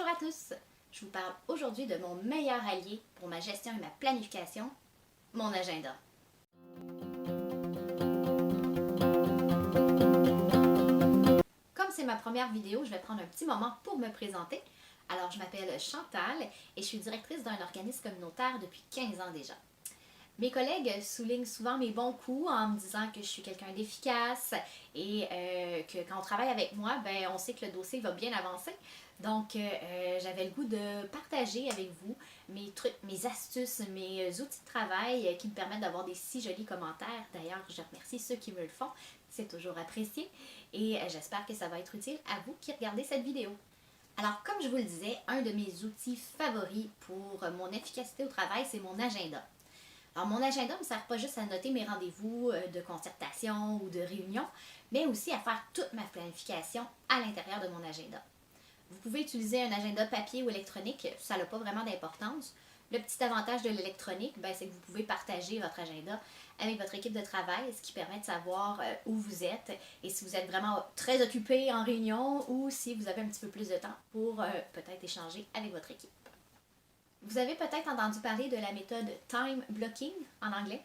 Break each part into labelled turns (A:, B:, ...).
A: Bonjour à tous! Je vous parle aujourd'hui de mon meilleur allié pour ma gestion et ma planification, mon agenda. Comme c'est ma première vidéo, je vais prendre un petit moment pour me présenter. Alors, je m'appelle Chantal et je suis directrice d'un organisme communautaire depuis 15 ans déjà. Mes collègues soulignent souvent mes bons coups en me disant que je suis quelqu'un d'efficace et que quand on travaille avec moi, ben, on sait que le dossier va bien avancer. Donc, j'avais le goût de partager avec vous mes trucs, mes astuces, mes outils de travail qui me permettent d'avoir des si jolis commentaires. D'ailleurs, je remercie ceux qui me le font. C'est toujours apprécié et j'espère que ça va être utile à vous qui regardez cette vidéo. Alors, comme je vous le disais, un de mes outils favoris pour mon efficacité au travail, c'est mon agenda. Alors, mon agenda ne me sert pas juste à noter mes rendez-vous de concertation ou de réunion, mais aussi à faire toute ma planification à l'intérieur de mon agenda. Vous pouvez utiliser un agenda papier ou électronique, ça n'a pas vraiment d'importance. Le petit avantage de l'électronique, c'est que vous pouvez partager votre agenda avec votre équipe de travail, ce qui permet de savoir où vous êtes et si vous êtes vraiment très occupé en réunion ou si vous avez un petit peu plus de temps pour peut-être échanger avec votre équipe. Vous avez peut-être entendu parler de la méthode time blocking en anglais.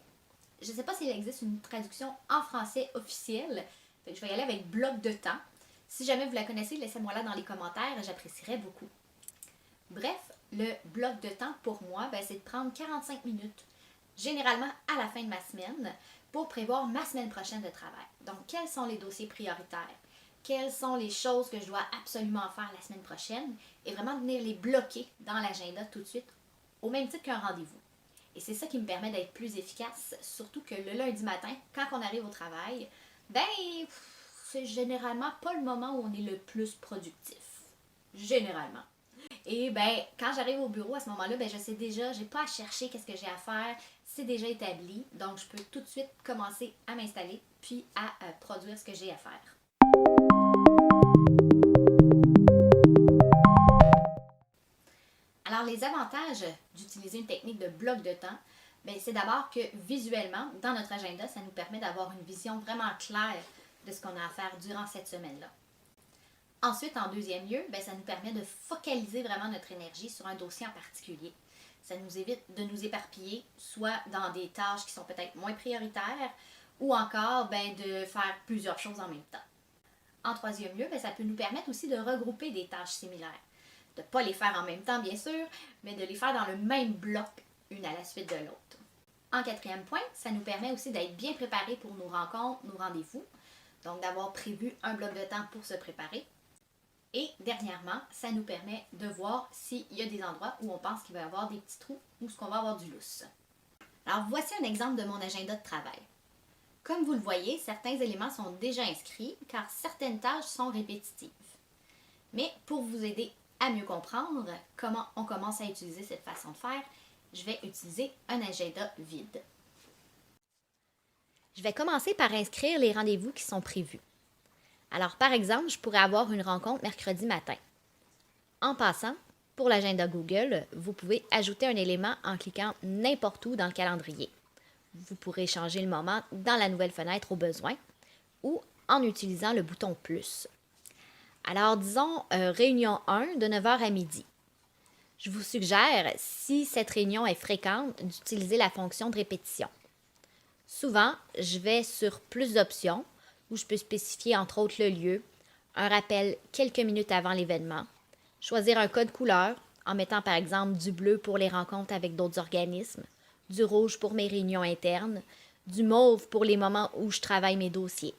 A: Je ne sais pas s'il existe une traduction en français officielle. Je vais y aller avec bloc de temps. Si jamais vous la connaissez, laissez-moi là dans les commentaires, j'apprécierais beaucoup. Bref, le bloc de temps pour moi, c'est de prendre 45 minutes, généralement à la fin de ma semaine, pour prévoir ma semaine prochaine de travail. Donc, quels sont les dossiers prioritaires? Quelles sont les choses que je dois absolument faire la semaine prochaine et vraiment venir les bloquer dans l'agenda tout de suite, au même titre qu'un rendez-vous. Et c'est ça qui me permet d'être plus efficace, surtout que le lundi matin, quand on arrive au travail, c'est généralement pas le moment où on est le plus productif. Généralement. Et quand j'arrive au bureau à ce moment-là, je sais déjà, j'ai pas à chercher qu'est-ce que j'ai à faire, c'est déjà établi, donc je peux tout de suite commencer à m'installer puis à produire ce que j'ai à faire. Alors, les avantages d'utiliser une technique de bloc de temps, c'est d'abord que visuellement, dans notre agenda, ça nous permet d'avoir une vision vraiment claire de ce qu'on a à faire durant cette semaine-là. Ensuite, en deuxième lieu, ça nous permet de focaliser vraiment notre énergie sur un dossier en particulier. Ça nous évite de nous éparpiller, soit dans des tâches qui sont peut-être moins prioritaires, ou encore de faire plusieurs choses en même temps. En troisième lieu, ça peut nous permettre aussi de regrouper des tâches similaires. De ne pas les faire en même temps, bien sûr, mais de les faire dans le même bloc, une à la suite de l'autre. En quatrième point, ça nous permet aussi d'être bien préparés pour nos rencontres, nos rendez-vous, donc d'avoir prévu un bloc de temps pour se préparer. Et dernièrement, ça nous permet de voir s'il y a des endroits où on pense qu'il va y avoir des petits trous ou qu'on va avoir du lousse. Alors voici un exemple de mon agenda de travail. Comme vous le voyez, certains éléments sont déjà inscrits car certaines tâches sont répétitives. Mais pour vous aider à mieux comprendre comment on commence à utiliser cette façon de faire, je vais utiliser un agenda vide. Je vais commencer par inscrire les rendez-vous qui sont prévus. Alors, par exemple, je pourrais avoir une rencontre mercredi matin. En passant, pour l'agenda Google, vous pouvez ajouter un élément en cliquant n'importe où dans le calendrier. Vous pourrez changer le moment dans la nouvelle fenêtre au besoin ou en utilisant le bouton plus. Alors, disons réunion 1 de 9h à midi. Je vous suggère, si cette réunion est fréquente, d'utiliser la fonction de répétition. Souvent, je vais sur plus d'options où je peux spécifier entre autres le lieu, un rappel quelques minutes avant l'événement, choisir un code couleur en mettant par exemple du bleu pour les rencontres avec d'autres organismes, du rouge pour mes réunions internes, du mauve pour les moments où je travaille mes dossiers.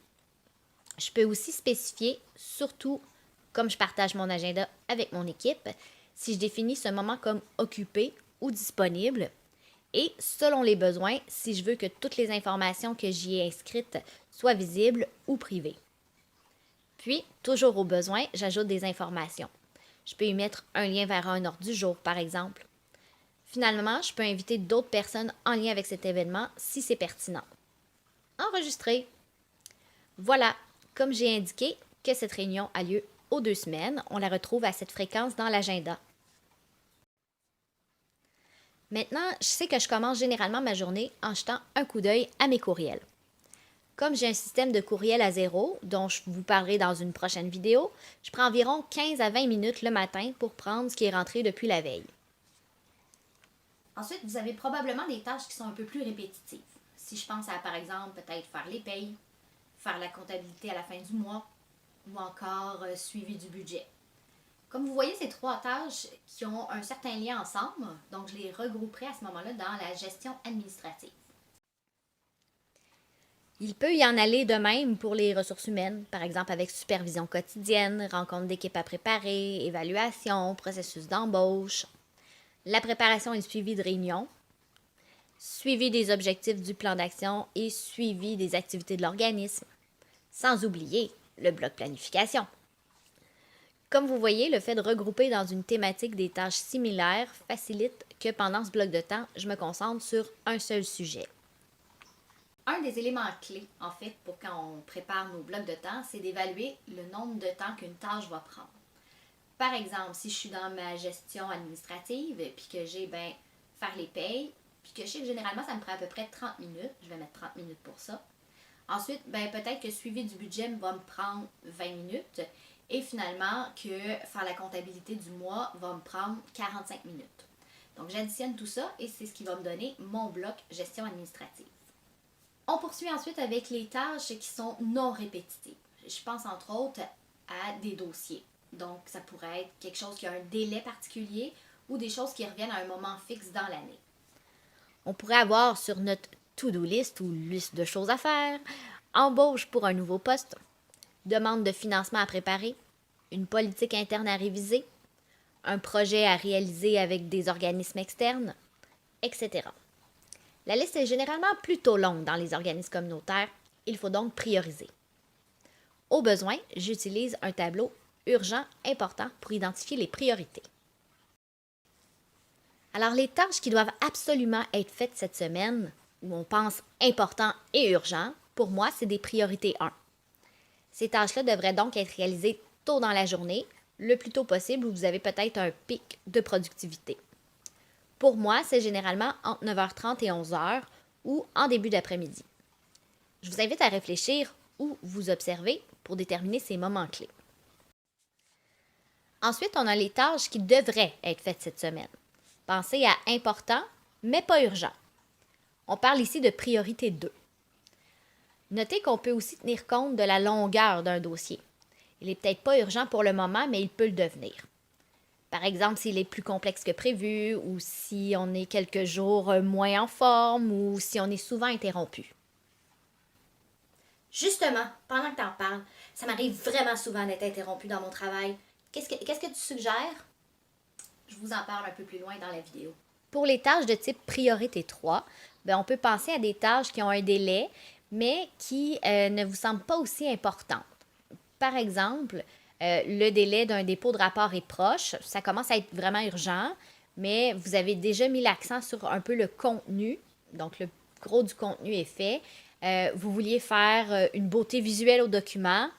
A: Je peux aussi spécifier, surtout comme je partage mon agenda avec mon équipe, si je définis ce moment comme occupé ou disponible et, selon les besoins, si je veux que toutes les informations que j'y ai inscrites soient visibles ou privées. Puis, toujours au besoin, j'ajoute des informations. Je peux y mettre un lien vers un ordre du jour, par exemple. Finalement, je peux inviter d'autres personnes en lien avec cet événement si c'est pertinent. Enregistrer. Voilà, comme j'ai indiqué que cette réunion a lieu aux 2 semaines, on la retrouve à cette fréquence dans l'agenda. Maintenant, je sais que je commence généralement ma journée en jetant un coup d'œil à mes courriels. Comme j'ai un système de courriel à zéro, dont je vous parlerai dans une prochaine vidéo, je prends environ 15 à 20 minutes le matin pour prendre ce qui est rentré depuis la veille. Ensuite, vous avez probablement des tâches qui sont un peu plus répétitives. Si je pense à, par exemple, peut-être faire les payes, faire la comptabilité à la fin du mois, ou encore suivi du budget. Comme vous voyez, ces trois tâches qui ont un certain lien ensemble, donc je les regrouperai à ce moment-là dans la gestion administrative. Il peut y en aller de même pour les ressources humaines, par exemple avec supervision quotidienne, rencontre d'équipe à préparer, évaluation, processus d'embauche, la préparation et le suivi de réunions, suivi des objectifs du plan d'action et suivi des activités de l'organisme, sans oublier le bloc planification. Comme vous voyez, le fait de regrouper dans une thématique des tâches similaires facilite que pendant ce bloc de temps, je me concentre sur un seul sujet. Un des éléments clés, en fait, pour quand on prépare nos blocs de temps, c'est d'évaluer le nombre de temps qu'une tâche va prendre. Par exemple, si je suis dans ma gestion administrative, puis que j'ai, faire les payes, puis que je sais que généralement, ça me prend à peu près 30 minutes, je vais mettre 30 minutes pour ça. Ensuite, peut-être que suivi du budget va me prendre 20 minutes, et finalement, que faire la comptabilité du mois va me prendre 45 minutes. Donc, j'additionne tout ça, et c'est ce qui va me donner mon bloc gestion administrative. On poursuit ensuite avec les tâches qui sont non répétitives. Je pense entre autres à des dossiers. Donc, ça pourrait être quelque chose qui a un délai particulier ou des choses qui reviennent à un moment fixe dans l'année. On pourrait avoir sur notre to-do list ou liste de choses à faire, embauche pour un nouveau poste, demande de financement à préparer, une politique interne à réviser, un projet à réaliser avec des organismes externes, etc. La liste est généralement plutôt longue dans les organismes communautaires, il faut donc prioriser. Au besoin, j'utilise un tableau urgent important pour identifier les priorités. Alors, les tâches qui doivent absolument être faites cette semaine, où on pense important et urgent, pour moi, c'est des priorités 1. Ces tâches-là devraient donc être réalisées tôt dans la journée, le plus tôt possible où vous avez peut-être un pic de productivité. Pour moi, c'est généralement entre 9h30 et 11h ou en début d'après-midi. Je vous invite à réfléchir ou vous observer pour déterminer ces moments clés. Ensuite, on a les tâches qui devraient être faites cette semaine. Pensez à important, mais pas urgent. On parle ici de priorité 2. Notez qu'on peut aussi tenir compte de la longueur d'un dossier. Il n'est peut-être pas urgent pour le moment, mais il peut le devenir. Par exemple, s'il est plus complexe que prévu, ou si on est quelques jours moins en forme, ou si on est souvent interrompu. Justement, pendant que tu en parles, ça m'arrive vraiment souvent d'être interrompu dans mon travail. Qu'est-ce que tu suggères? Je vous en parle un peu plus loin dans la vidéo. Pour les tâches de type priorité 3, on peut penser à des tâches qui ont un délai, mais qui ne vous semblent pas aussi importantes. Par exemple, le délai d'un dépôt de rapport est proche, ça commence à être vraiment urgent, mais vous avez déjà mis l'accent sur un peu le contenu, donc le gros du contenu est fait. Vous vouliez faire une beauté visuelle au document,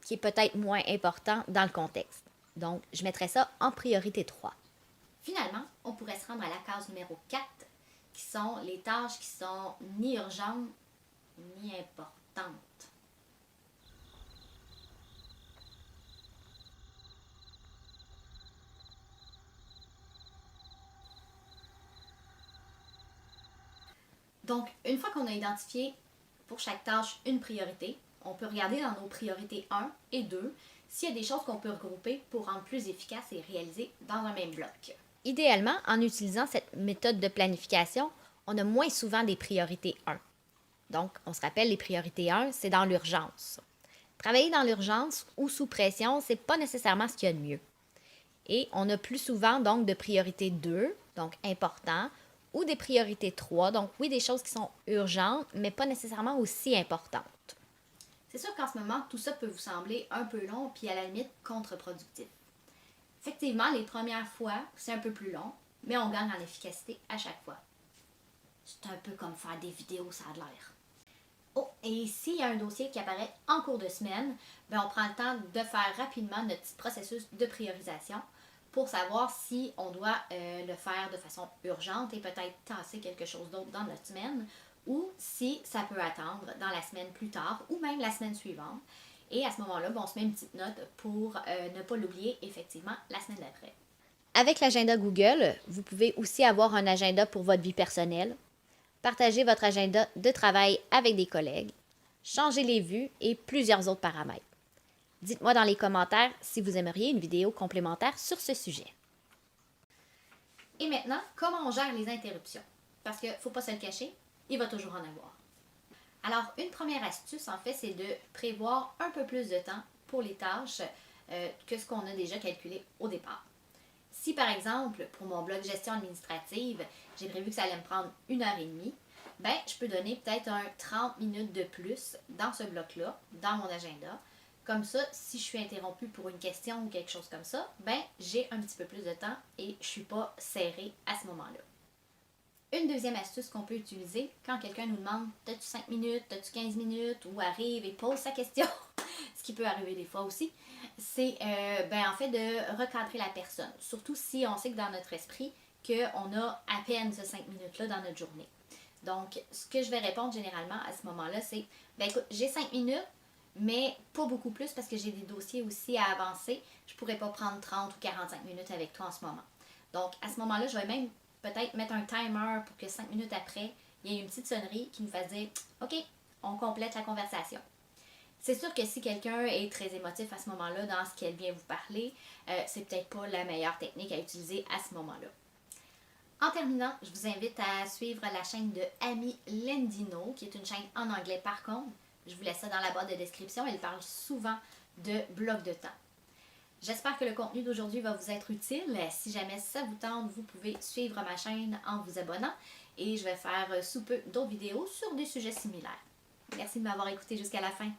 A: qui est peut-être moins important dans le contexte. Donc, je mettrais ça en priorité 3. Finalement, on pourrait se rendre à la case numéro 4, qui sont les tâches qui sont ni urgentes ni importantes. Donc, une fois qu'on a identifié pour chaque tâche une priorité, on peut regarder dans nos priorités 1 et 2 s'il y a des choses qu'on peut regrouper pour rendre plus efficace et réaliser dans un même bloc. Idéalement, en utilisant cette méthode de planification, on a moins souvent des priorités 1. Donc, on se rappelle, les priorités 1, c'est dans l'urgence. Travailler dans l'urgence ou sous pression, c'est pas nécessairement ce qu'il y a de mieux. Et on a plus souvent donc de priorité 2, donc important, ou des priorités 3, donc oui, des choses qui sont urgentes, mais pas nécessairement aussi importantes. C'est sûr qu'en ce moment, tout ça peut vous sembler un peu long, puis à la limite contre-productif. Effectivement, les premières fois, c'est un peu plus long, mais on gagne en efficacité à chaque fois. C'est un peu comme faire des vidéos, ça a de l'air. Oh, et s'il y a un dossier qui apparaît en cours de semaine, on prend le temps de faire rapidement notre petit processus de priorisation pour savoir si on doit le faire de façon urgente et peut-être tasser quelque chose d'autre dans notre semaine, ou si ça peut attendre dans la semaine plus tard ou même la semaine suivante. Et à ce moment-là, on se met une petite note pour ne pas l'oublier effectivement la semaine d'après. Avec l'agenda Google, vous pouvez aussi avoir un agenda pour votre vie personnelle, partager votre agenda de travail avec des collègues, changer les vues et plusieurs autres paramètres. Dites-moi dans les commentaires si vous aimeriez une vidéo complémentaire sur ce sujet. Et maintenant, comment on gère les interruptions? Parce qu'il ne faut pas se le cacher, il va toujours en avoir. Alors, une première astuce, en fait, c'est de prévoir un peu plus de temps pour les tâches que ce qu'on a déjà calculé au départ. Si, par exemple, pour mon blog gestion administrative, j'ai prévu que ça allait me prendre 1h30, ben, je peux donner peut-être 30 minutes de plus dans ce bloc-là, dans mon agenda. Comme ça, si je suis interrompue pour une question ou quelque chose comme ça, ben, j'ai un petit peu plus de temps et je ne suis pas serrée à ce moment-là. Une deuxième astuce qu'on peut utiliser quand quelqu'un nous demande « T'as-tu 5 minutes, t'as-tu 15 minutes » ou arrive et pose sa question, ce qui peut arriver des fois aussi, c'est en fait de recadrer la personne. Surtout si on sait que dans notre esprit, qu'on a à peine ces 5 minutes-là dans notre journée. Donc, ce que je vais répondre généralement à ce moment-là, c'est « Ben écoute, j'ai 5 minutes, mais pas beaucoup plus parce que j'ai des dossiers aussi à avancer. Je ne pourrais pas prendre 30 ou 45 minutes avec toi en ce moment. » Donc, à ce moment-là, je vais même peut-être mettre un timer pour que 5 minutes après, il y ait une petite sonnerie qui nous fasse dire « OK, on complète la conversation ». C'est sûr que si quelqu'un est très émotif à ce moment-là dans ce qu'elle vient vous parler, c'est peut-être pas la meilleure technique à utiliser à ce moment-là. En terminant, je vous invite à suivre la chaîne de Amy Lendino, qui est une chaîne en anglais par contre. Je vous laisse ça dans la boîte de description. Elle parle souvent de blocs de temps. J'espère que le contenu d'aujourd'hui va vous être utile. Si jamais ça vous tente, vous pouvez suivre ma chaîne en vous abonnant. Et je vais faire sous peu d'autres vidéos sur des sujets similaires. Merci de m'avoir écouté jusqu'à la fin.